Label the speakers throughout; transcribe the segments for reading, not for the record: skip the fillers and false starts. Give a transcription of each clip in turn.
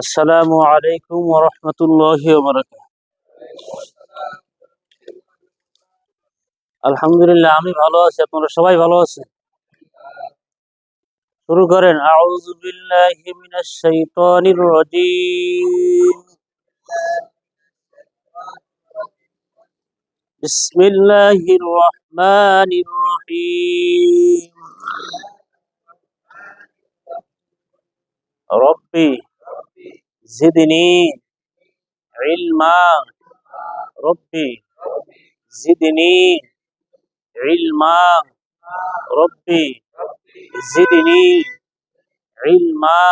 Speaker 1: আসসালামু আলাইকুম ওয়া রাহমাতুল্লাহি ওয়া বারাকাতুহু। আলহামদুলিল্লাহ, আমি ভালো আছি। আপনারা সবাই ভালো আছেন? শুরু করেন। আউযু বিল্লাহি মিনাশ শাইতানির রাজীম। বিসমিল্লাহির রহমানির রহিম। রব্বি জিদনি ইলমা। রব্বি জিদনি ইলমা। রব্বি জিদনি ইলমা।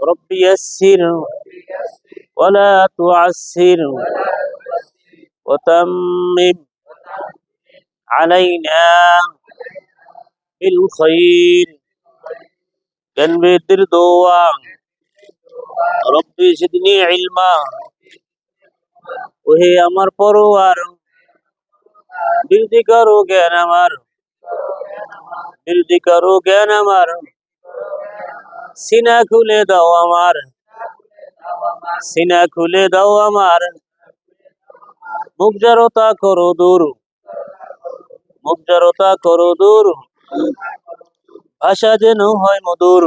Speaker 1: রব্বি ইয়াসসির ওয়ালা তুআসসির وتمم علينا بالخير جنبتر دعا ربي زدني علما ওহে আমার পরওয়ার বৃদ্ধি করো জ্ঞান আমার, বৃদ্ধি করো জ্ঞান আমার, সিনা খুলে দাও আমার, সিনা খুলে দাও আমার, মুখ জড়তা করো দূর, মুখ জড়তা করো দূর, ভাষা যেন হয় মধুর।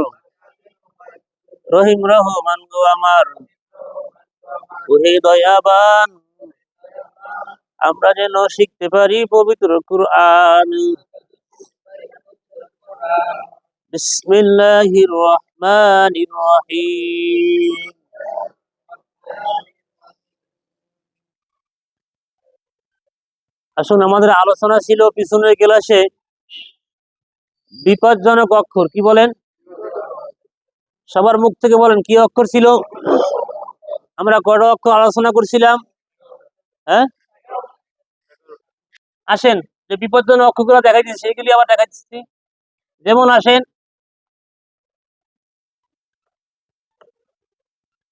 Speaker 1: রহিম রহমান গো আমার, ওহে দয়াবান, আমরা যেন শিখতে পারি পবিত্র কুরআন। বিসমিল্লাহির রহমানির রহিম। আসুন, আমাদের আলোচনা ছিল পিছনের ক্লাসে বিপজ্জনক অক্ষর। কি বলেন? সবার মুখ থেকে বলেন, কি অক্ষর ছিল? আমরা কয়টা অক্ষর আলোচনা করছিলাম? হ্যাঁ, আসেন যে বিপজ্জনক অক্ষরগুলো দেখাই দিচ্ছি, সেগুলি আবার দেখাই দিচ্ছি। যেমন আসেন,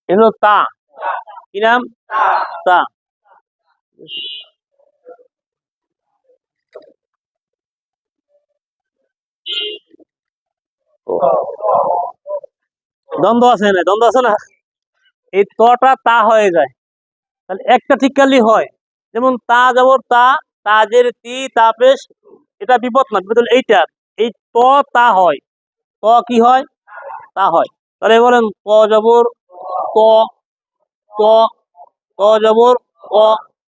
Speaker 1: এগুলো তা। কি নাম? তা। দ্বন্দ্ব আছে না? দ্বন্দ্ব আছে না? এই তটা তা হয়ে যায়, তাহলে একটা ঠিক করলেই হয়। যেমন তা যাবর তা, তাজের তি, তা পেশ, এটা বিপদ না, বিপদ হলো এইটা। এই ত তা হয়, ত কি হয়? তা হয়। তাহলে বলেন ত যাবর ত, ত, ত যাবর ক।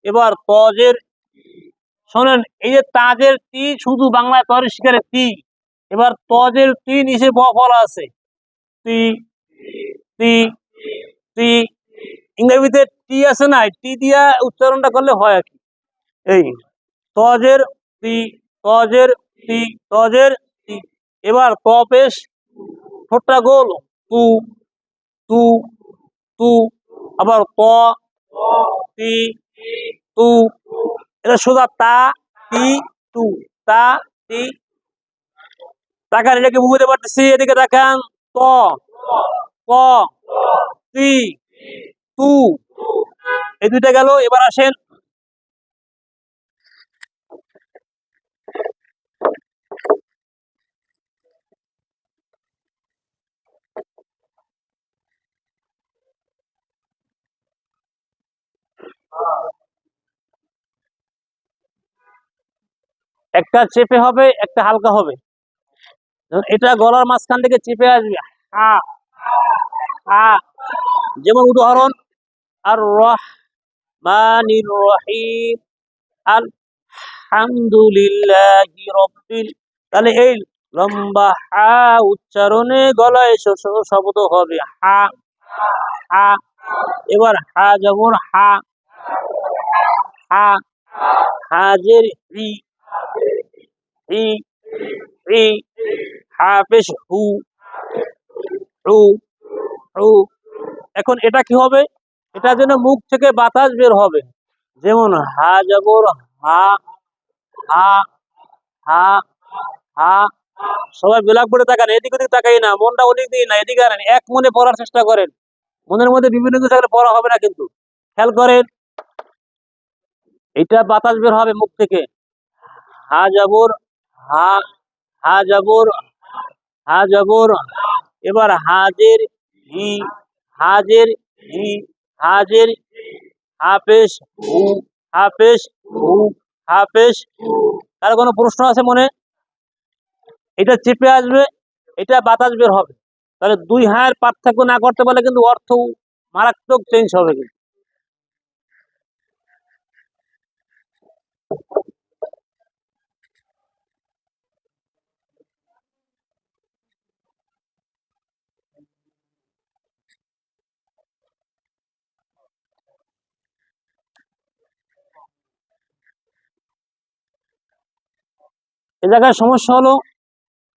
Speaker 1: এবার তজের, শোনেন, এই যে তাজের তি শুধু বাংলায় তরের শিকারে তি। এবার তজের তি নিচে ব ফলা আছে, তি, তি, তি। ইংরেজিতে টি আছে না, টি দিয়া উচ্চারণটা করলে হয় আর কি। এই তজের তি, তজের তি, তজের তি। এবার ত পেশ, ঠোঁটটা গোল, তু, তু, তু। আবার ত, তি, তু। এটা সোজা তা, তি, তু, তা, তি। তাকান, এটাকে বুঝতে পারতেছি। এদিকে তাকান, ত, ক, তি, তু, এই দুইটা গেল। এবার আসেন, একটা চেপে হবে, একটা হালকা হবে। এটা গলার মাঝখান থেকে চেপে আসবে, হা, হা। যেমন উদাহরণ, আর রহমানির রহিম, আলহামদুলিল্লাহি রাব্বিল। তাহলে এই লম্বা হা উচ্চারণে গলায় শব্দ হবে হা, হা। এবার হা যেমন হা, হা, হাজের হি, হি, হি। হা পেশ হু, হু, হু। এখন এটা কি হবে? এটা যেন মুখ থেকে বাতাস বের হবে। যেমন হা যাবর হা, হা, হা, হা। সবাই ব্ল্যাকবোর্ডে তাকান, এদিক ওদিক তাকাই না, মনটা ওদিক দিয়ে না, এদিকে আনেন, এক মনে পড়ার চেষ্টা করেন। মনের মধ্যে বিভিন্ন কিছু থাকলে পড়া হবে না কিন্তু। খেয়াল করেন, এটা বাতাস বের হবে মুখ থেকে। হা যাবর হা, হা যাবর, হা যাবর। এবার হাজের হি, হাজের হি, হাজের হাফেশ হু, হাফেশ হু, হাফেশ। তার কোনো প্রশ্ন আছে মনে? এটা চেপে আসবে, এটা বাতাস বের হবে। তাহলে দুই হায়ের পার্থক্য না করতে পারলে কিন্তু অর্থ মারাত্মক চেঞ্জ হবে কিন্তু। এ জায়গায় সমস্যা হলো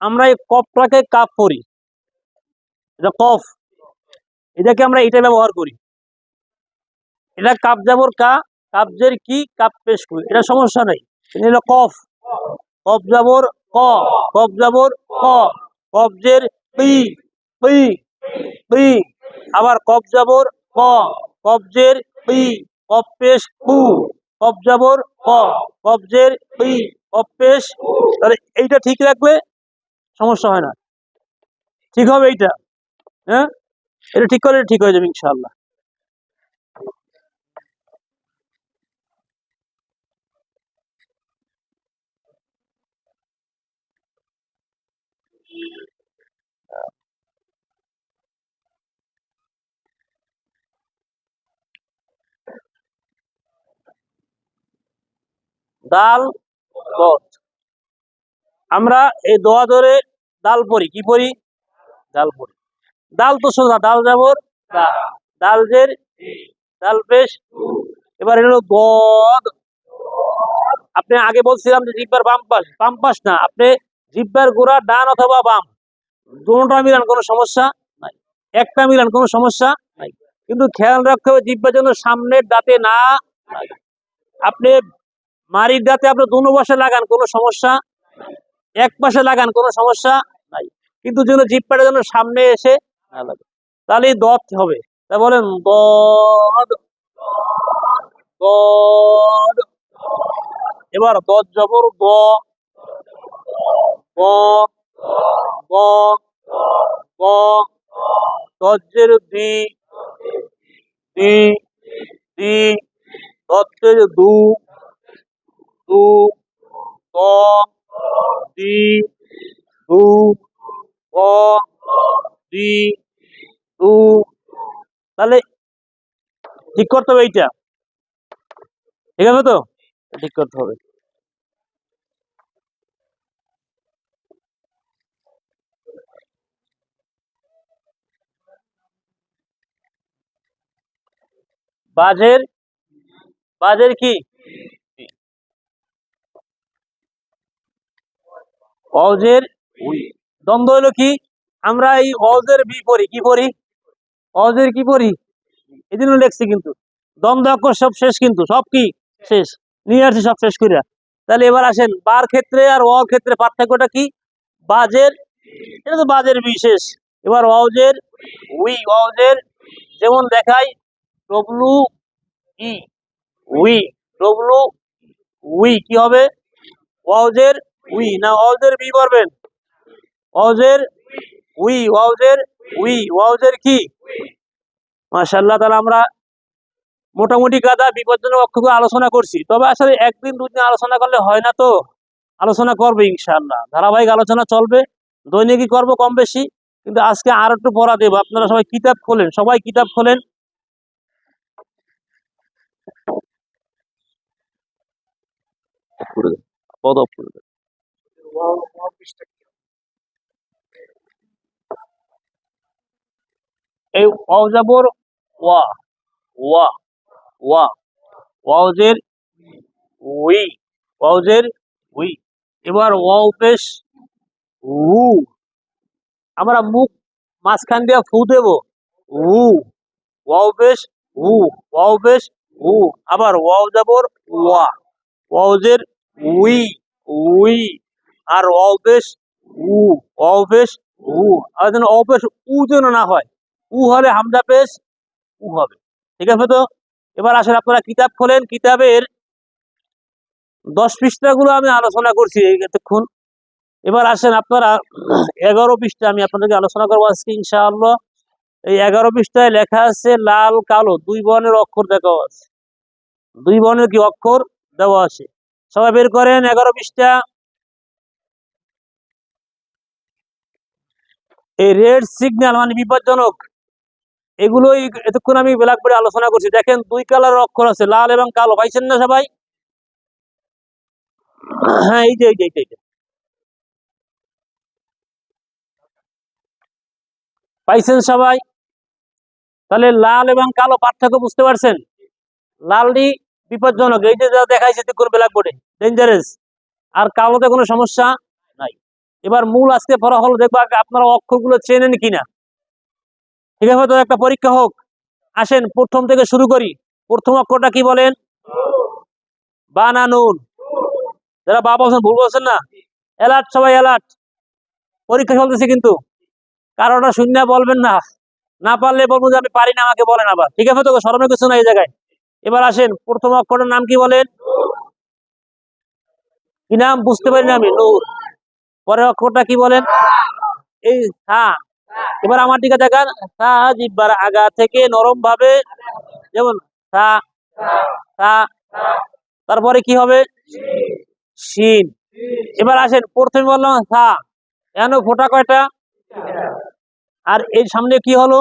Speaker 1: আমরা এই কফটাকে কাপ করি, এটা কফ, এটাকে আমরা এটা ব্যবহার করি। এটা কাপ যাবর কা, কাবজের কি, কাপ পেশ করি, এটা সমস্যা নাই। কিন্তু এটা কফ, কফ যাবর ক, কফ যাবর ক, কবজের পি, পি, পি। আবার কফ যাবর ক, কবজের পি, কফ পেশ কু, কফ যাবর ক, কবজের পি, কফ পেশ। তাহলে এইটা ঠিক রাখলে সমস্যা হয় না, ঠিক হবে এইটা। হ্যাঁ, এটা ঠিক করলে ঠিক হয়ে যাবে ইনশাআল্লাহ। দাল দত, আমরা এই দোয়া ধরে দাল পড়ি, কি পড়ি? দাল পড়ি। দাল তো সোজা, দাল যাবর দা, দাল জের দাল পেশ। এবার এটা হলো গদ। আপনি আগে বলছিলাম যে জিব্বার বাম পাশ, বাম পাশ না, আপনি জিব্বার গোড়া ডান অথবা বাম, দুটোটা মিলান কোনো সমস্যা নাই, একটা মিলান কোনো সমস্যা নাই। কিন্তু খেয়াল রাখতে হবে জিব্বার জন্য সামনের দাঁতে না লাগে। আপনি মারির দাঁতে আপনি দুনো পাশে লাগান কোনো সমস্যা, এক পাশে লাগান কোনো সমস্যা নাই, কিন্তু যেন জিব্বাটা যেন সামনে এসে না লাগে, তাহলেই দত হবে। তা বলেন দদ, দদ। এবার দত জবর গ, গ, গ, গ। দজ্জের দি, দি, দি। দত্তের দু, দু, দ, দি, দু, গ, দি, দু। তাহলে ঠিক করতে হবে এইটা, ঠিক আছে তো? ঠিক করতে হবে। বাজের, বাজের কি? অজের উই। দ্বন্দ্ব হলো কি? আমরা এই অজের বি পড়ি, কি পড়ি? অজের কি পড়ি? এই জন্য লেখছি কিন্তু দ্বন্দ্ব অক্ষর সব শেষ, কিন্তু সব কি শেষ, নিয়ে আসছি সব শেষ করিয়া। তাহলে এবার আসেন বার ক্ষেত্রে আর অ ক্ষেত্রে পার্থক্যটা কি? বাজের, এটা তো বাজের বিশেষ। এবার অজের উই, অজের যেমন দেখাই W E, we, W we, কি হবে? ওয়াউজের উই না ওয়াউজের বি করবেন? ওয়াউজের উই, ওয়াউজের উই, ওয়াউজের কি? মাশাআল্লাহ। তাহলে আমরা মোটামুটি গাদা বিপজ্জনক অক্ষরগুলো আলোচনা করছি। তবে আসলে একদিন দুদিন আলোচনা করলে হয় না, তো আলোচনা করবে ইনশাআল্লাহ, ধারাবাহিক আলোচনা চলবে, দৈনিকই করব কম বেশি। কিন্তু আজকে আর একটু পড়া দেবো। আপনারা সবাই কিতাব খোলেন, সবাই কিতাব খোলেন। এই ওয়াও যাবর ওয়া, ওয়া, ওয়া, ওয়াউজের উই, ওয়াউজের উই। এবার ওয়াও পেশ উ, আমরা মুখ মাঝখান দিয়ে ফু দেব, উ, ওয়াও পেশ উ, ওয়াও পেশ উ। আবার ওয়াও যাবর ওয়া, ওয়াউজের উই, উই। আর ওয়াও পেশ উ, ওয়াও পেশ উ। আর যেন ওয়াও পেশ উ যেন না হয়, উ হলে হামজা পেশ উ হবে, ঠিক আছে তো? এবার আসেন আপনারা কিতাব খোলেন, কিতাবের 10 পৃষ্ঠাগুলো আমি আলোচনা করছি এতক্ষণ। এবার আসেন আপনারা 11 পৃষ্ঠা আমি আপনাদেরকে আলোচনা করবো আজকে ইনশাআল্লাহ। এই 11 পৃষ্ঠায় লেখা আছে লাল কালো দুই বর্ণের অক্ষর দেখা আছে, দুই বর্ণের কি অক্ষর দেওয়া আছে। সবাই বের করেন 11 পৃষ্ঠা। এই রেড সিগন্যাল মানে বিপজ্জনক, এগুলোই এতক্ষণ আমি ব্ল্যাকবোর্ডে আলোচনা করছি। দেখেন দুই কালার অক্ষর আছে, লাল এবং কালো, পাইছেন না সবাই? হ্যাঁ, এই যে পাইছেন সবাই? তাহলে লাল এবং কালো পার্থক্য বুঝতে পারছেন? লালটি বিপজ্জনক, এই যে যা দেখাইছে কোন ব্ল্যাকবোর্ডে, ডেঞ্জারাস। আর কালোতে কোনো সমস্যা নাই। এবার মূল আজকে পড়া হলো, দেখবো আপনারা অক্ষরগুলো চেনেন কিনা। ঠিক আছে, তো একটা পরীক্ষা হোক। আসেন প্রথম থেকে শুরু করি। প্রথম অক্ষরটা কি বলেন? বানানুন। যারা বা বলছেন ভুল বলছেন না, অ্যালার্ট সবাই অ্যালার্ট, পরীক্ষা চলতেছে কিন্তু কারোটা শূন্য বলবেন না। না পারলে বলবো যে আমি পারি না, আমাকে বলেন আবার। ঠিক আছে তো, শরমের কিছু না এই জায়গায়। এবার আসেন প্রথম অক্ষরের নাম কি বলেন? কি নাম বুঝতে পারি না আমি? নূর। পরের অক্ষরটা কি বলেন? এই হা। এবার আমার দিকে দেখান। সা জিব্বার আগা থেকে নরম ভাবে, যেমন সা সা। তারপরে কি হবে? শিন। এবার আসেন প্রথমে বললাম সা, এন ফোঁটা কয়টা? আর এই সামনে কি হলো?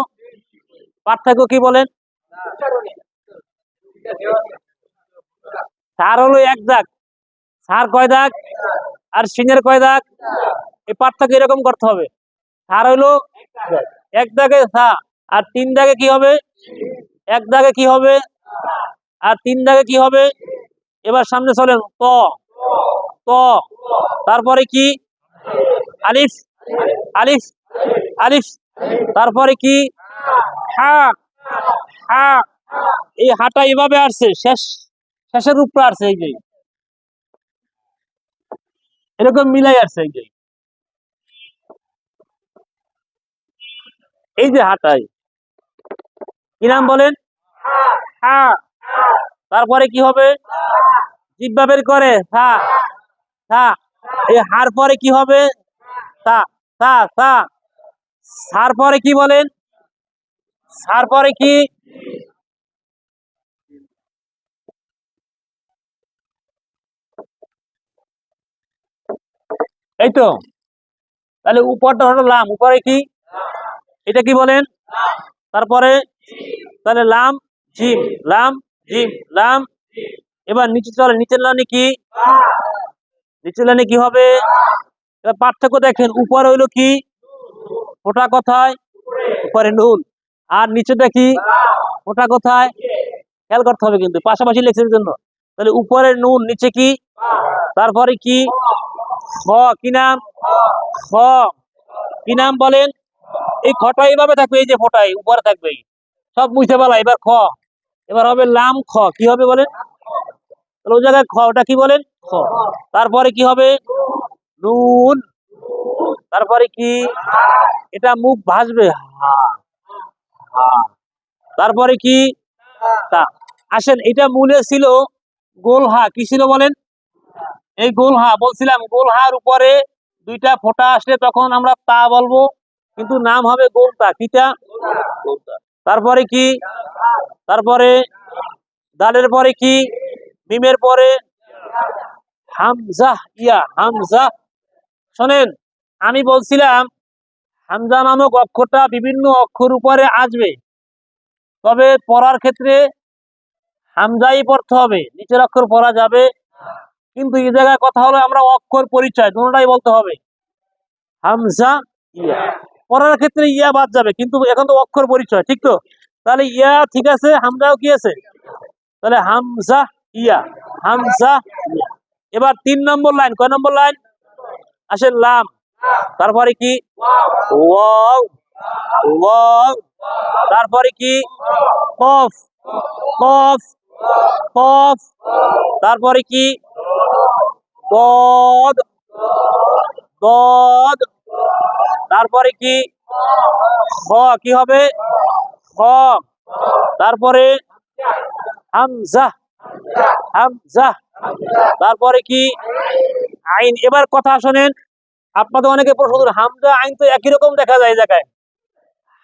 Speaker 1: পার্থক্য কি বলেন? সার হলো এক দাগ, সার কয় দাগ? আর সিনের কয় দাগ? এই পার্থক্য এরকম করতে হবে। সার হইলো এক দাগে সা, আর তিন দাগে কি হবে? এক দাগে কি হবে? আর তিন দাগে কি হবে? এবার সামনে চলেন ত, ত। তারপরে কি? আলিফ, আলিফ, আলিফ। তারপরে কি? হা, হা। এই হাটা এভাবে আসছে, শেষের উপরে আসছে, এই যে এরকম মিলাই আসছে, এই যে এই যে হাটাই। কি নাম বলেন? হা। তারপরে কি হবে? জিব্বা বের করে সা, সা। এই হার পরে কি হবে? সা, সা, সা। সার পরে কি বলেন? সার পরে কি? এই তো। তাহলে উপরটা হলো লাম, উপরে কি? এটা কি বলেন? তারপরে তাহলে লাম জিম, লাম জিম, লাম। এবার নিচে চলে, নিচের লাইনে কি? নিচের লাইনে কি হবে? এবার পার্থক্য দেখেন, উপরে হইলো কি? ওটা কোথায়? উপরে নুন। আর নিচেটা কি? ওটা কোথায়? খেয়াল করতে হবে কিন্তু, পাশাপাশি লেখছেন জন্য। তাহলে উপরে নুন, নিচে কি? তারপরে কি? খ। কি নাম? খ। কি নাম বলেন? এই খটা এইভাবে থাকবে, এই যে ফোটাই উপরে থাকবে, সব মুছে ফেলা। এবার খ। এবার হবে লাম খ। কি হবে বলেন? তাহলে ওই জায়গায় খ, ওটা কি বলেন? খ। তারপরে কি হবে? নুন। তারপরে কি? এটা মুখ ভাসবে, হা, হা। তারপরে কি? তা। আসেন, এটা মূলে ছিল গোল হা। কি ছিল বলেন? এই গোল হা বলছিলাম, গোল হার উপরে দুইটা ফোঁটা আসলে তখন আমরা তা বলবো, কিন্তু নাম হবে গোলতা। কিটা? গোলতা। তারপরে কি? তারপরে দালের পরে কি? মিমের পরে হামজা, ইয়া, হামজা। শোনেন, আমি বলছিলাম হামজা নামক অক্ষরটা বিভিন্ন অক্ষর উপরে আসবে, তবে পড়ার ক্ষেত্রে হামজাই পড়তে হবে, নিচের অক্ষর পড়া যাবে। কিন্তু এই জায়গায় কথা হলো, আমরা অক্ষর পরিচয় দুটোটাই বলতে হবে। হামজা ইয়া, পড়ার ক্ষেত্রে ইয়া বাদ যাবে, কিন্তু এখন তো অক্ষর পরিচয়, ঠিক তো? তাহলে ইয়া ঠিক আছে, হামজাও কি আছে? তাহলে হামজা ইয়া, হামজা ইয়া। এবার 3 নম্বর লাইন, কয় নম্বর লাইন? আসেন লাম। তারপরে কি? Wow, wow. তারপরে কি? কফ, কফ, কফ। তারপরে কি? দদ, দদ। তারপরে কি? খ। কি হবে? খ। তারপরে হামজা, হামজা। তারপরে কি? আইন। এবার কথা শোনেন, আপনাদের অনেকে প্রশ্ন, হামজা আইন তো একই রকম দেখা যায় এই জায়গায়।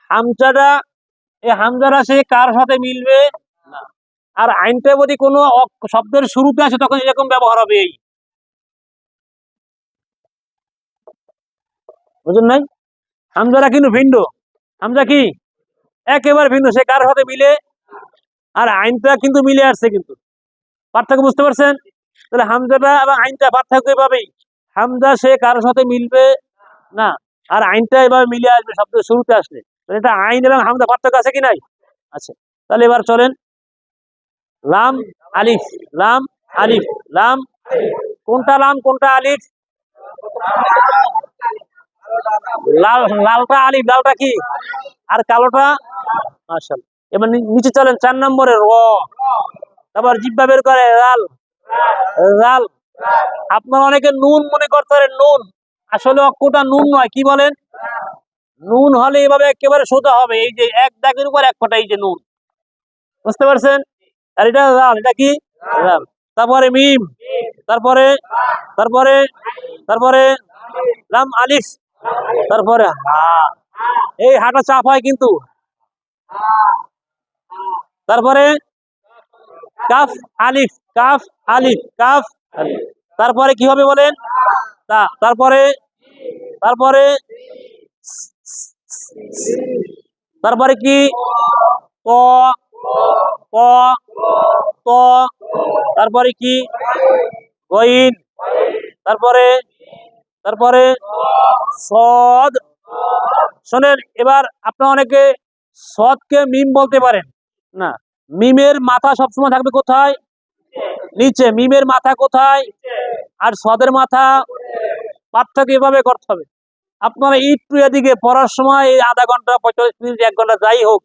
Speaker 1: হামজাটা, এই হামজাটা সে কার সাথে মিলবে না। আর আইনটা যদি কোনো শব্দের শুরুতে আসে তখন এরকম ব্যবহার হবে। এই বুঝুন নাই, হামজাটা কিন্তু ভিন্ন। হামজা কি একেবারে ভিন্ন, সে কার সাথে মিলে, আর আইনটা কিন্তু মিলে আসছে। কিন্তু পার্থক্য বুঝতে পারছেন? তাহলে হামজাটা এবং আইনটা পার্থক্য এভাবেই, হামজা সে কারোর সাথে মিলবে না, আর আইনটা এভাবে মিলে আসবে শব্দের শুরুতে আসলে। তাহলে এটা আইন এবং হামজা পার্থক্য আছে কি নাই? আছে। তাহলে এবার চলেন, লাম আলিফ, লাম আলিফ, লাম, কোনটা লাম কোনটা আলিফ? লাল, লালটা আলিফ, লালটা কি, আর কালোটা মাশাআল্লাহ। এবার নিচে চলেন, 4 নম্বরে র, তারপর জিহ্বা বের করে লাল, লাল। আপনারা অনেকে নুন মনে করতেন, নুন আসলে অক্ষরটা নুন নয়। কি বলেন? নুন হলে এভাবে একেবারে সোজা হবে, এই যে এক দাগের উপর এক ফোঁটা, এই যে নুন। বুঝতে পারছেন? আর এটা লাল, এটা কি লাল। তারপরে মিম, তারপরে তারপরে তারপরে লাম আলিফ, তারপরে হা, এই হাটা চাপ হয় কিন্তু। তারপরে কাফ আলিফ, কাফ আলিফ, কাফ আলিফ। তারপরে কি হবে বলেন? তা। তারপরে তারপরে তারপরে কি? ত, ক, ত। তারপরে কি? গইন। তারপরে তারপরে সদ। শোনেন, এবার আপনারা অনেকে সদকে মিম বলতে পারেন না। মিমের মাথা সবসময় থাকবে কোথায়? নিচে। মিমের মাথা কোথায়? আর সদের মাথা, পার্থক্য এভাবে করতে হবে। আপনারা একটু এদিকে পড়ার সময় এই আধা ঘন্টা 45 মিনিট 1 ঘন্টা যাই হোক,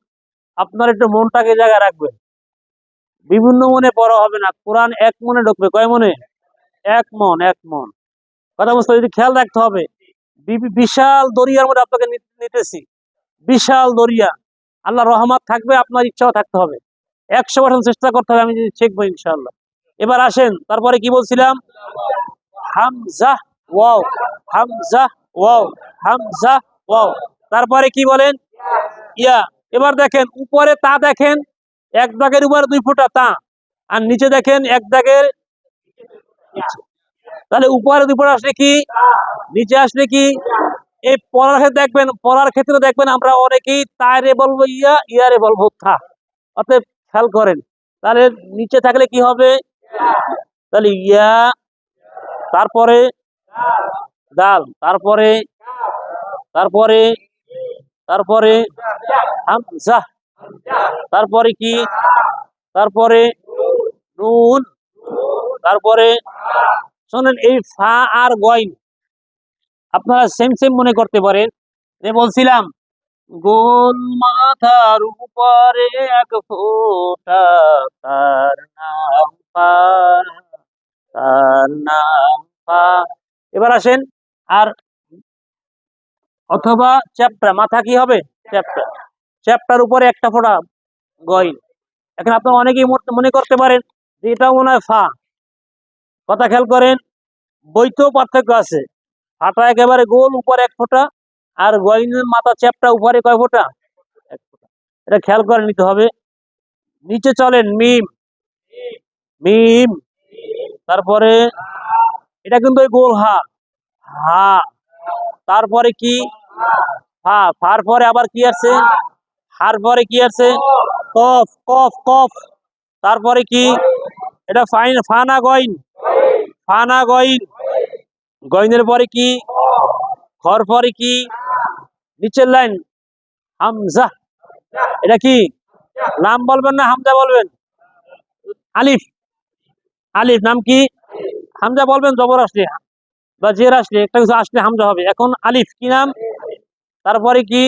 Speaker 1: আপনার একটু মনটাকে জায়গায় রাখবেন। বিভিন্ন মনে পড়া হবে না, কোরআন এক মনে ঢুকবে। কয় মনে? এক মন, এক মন। কথা বুঝতে, যদি খেয়াল রাখতে হবে। বিশাল দরিয়ার মধ্যে আপনাকে নিতেছি, বিশাল দরিয়া। আল্লাহ রহমত থাকবে, আপনার ইচ্ছাও থাকতে হবে। 100% চেষ্টা করতে হবে, আমি যদি শিখবো ইনশাআল্লাহ। এবার আসেন, তারপরে কি বলছিলাম? Hamza wow, Hamza wow, Hamza wow. তারপরে কি বলেন? ইয়া। এবার দেখেন উপরে তা, দেখেন এক দাগের উপরে 2 ফোঁটা তা, আর নিচে দেখেন এক দাগের। তাহলে উপরে 2 ফোঁটা আসলে কি, নিচে আসলে কি? এই পড়ার ক্ষেত্রে দেখবেন, পড়ার ক্ষেত্রে দেখবেন আমরা অনেকেই তারে বলবো ইয়া, ইয়ারে বলবো থা। অতএব খেয়াল করেন, তাহলে নিচে থাকলে কি হবে? তাহলে ইয়া, তারপরে দাল, তারপরে তারপরে তারপরে হামজা, তারপরে কি? তারপরে নুন, তারপরে শোনেন, এই ফা আর গইন আপনারা সেম সেম মনে করতে পারেন। বলছিলাম, গোল মাথার উপরে এক ফোঁটা, তার নাম পা, তার নাম পা। এবার আসেন, আর অথবা চ্যাপ্টার, মাথা কি হবে? চ্যাপ্টার, চ্যাপ্টার উপরে একটা ফোঁটা গইন। এখন আপনারা অনেকেই মনে করতে পারেন যে এটাও মনে হয় ফা। কথা খেয়াল করেন, বইতেও পার্থক্য আছে। ফাটা একেবারে গোল, উপরে এক ফোঁটা, আর গইনের মাথা চ্যাপটা উপরে কয় ফোঁটা? এক ফোঁটা। এটা খেয়াল করে নিতে হবে। নিচে চলেন, মিম, মিম, তারপরে এটা কিন্তু ওই গোল হা, হা। তারপরে কি? হা। ফার পরে আবার কি আছে? হার পরে কি আছে? কফ, কফ, কফ। তারপরে কি? এটা ফাইন, ফানা গইন, ফানা গইন। গইনের পরে কি? খর পরে কি? নিচের লাইন হামজা। এটা কি? নাম বলবেন না হামজা বলবেন? আলিফ, আলিফ নাম কি? হামজা বলবেন জবর আসলে বা জের আসলে, একটা কিছু আসলে হামজা হবে। এখন আলিফ কি নাম? তারপরে কি?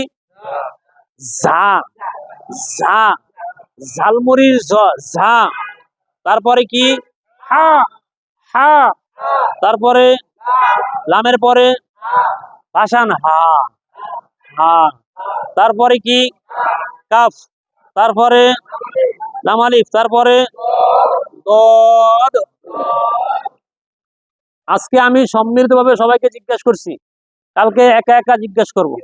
Speaker 1: ঝা, ঝা, ঝালমুড়ির ঝা। তারপরে কি? হা, হা। তারপরে লামের পরে ভাসান হা, হা। তারপরে কি? কাফ, তারপরে লাম আলিফ, তারপরে দদ। আজকে আমি সম্মিলিতভাবে সবাইকে জিজ্ঞাসা করছি, কালকে একা একা জিজ্ঞাসা করবো।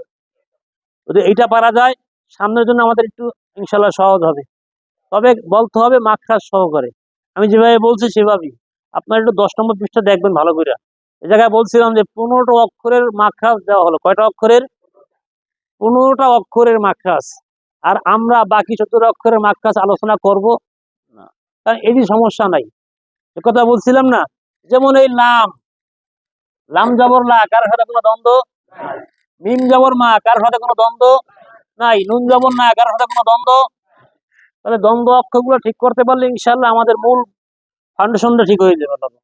Speaker 1: যদি এইটা পারা যায় সামনের জন্য আমাদের একটু ইনশাল্লাহ সহজ হবে। তবে বলতে হবে মাখরাজ সহকারে। আমি যেভাবে বলছি সেভাবেই আপনার একটু 10 নম্বর পৃষ্ঠা দেখবেন ভালো করে। এই জায়গায় বলছিলাম যে 15টা অক্ষরের মাখরাজ দেওয়া হলো। কয়টা অক্ষরের? 15টা অক্ষরের মাখরাজ। আর আমরা বাকি 17 অক্ষরের মাখরাজ আলোচনা করব না, কারণ এটি সমস্যা নাই। এ কথা বলছিলাম না? যেমন এই লাম, লাম জবর লা, কার সাথে কোনো দ্বন্দ্ব? মিম জবর মা, কার সাথে কোনো দ্বন্দ্ব নাই? নুন জবর না, কার সাথে কোনো দ্বন্দ্ব? তাহলে দ্বন্দ্ব অক্ষরগুলো ঠিক করতে পারলে ইনশাল্লাহ আমাদের মূল ফাউন্ডেশনটা ঠিক হয়ে যাবে।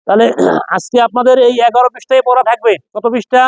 Speaker 1: তাহলে আজকে আপনাদের এই 11 পৃষ্ঠায় পড়া থাকবে। কত পৃষ্ঠা?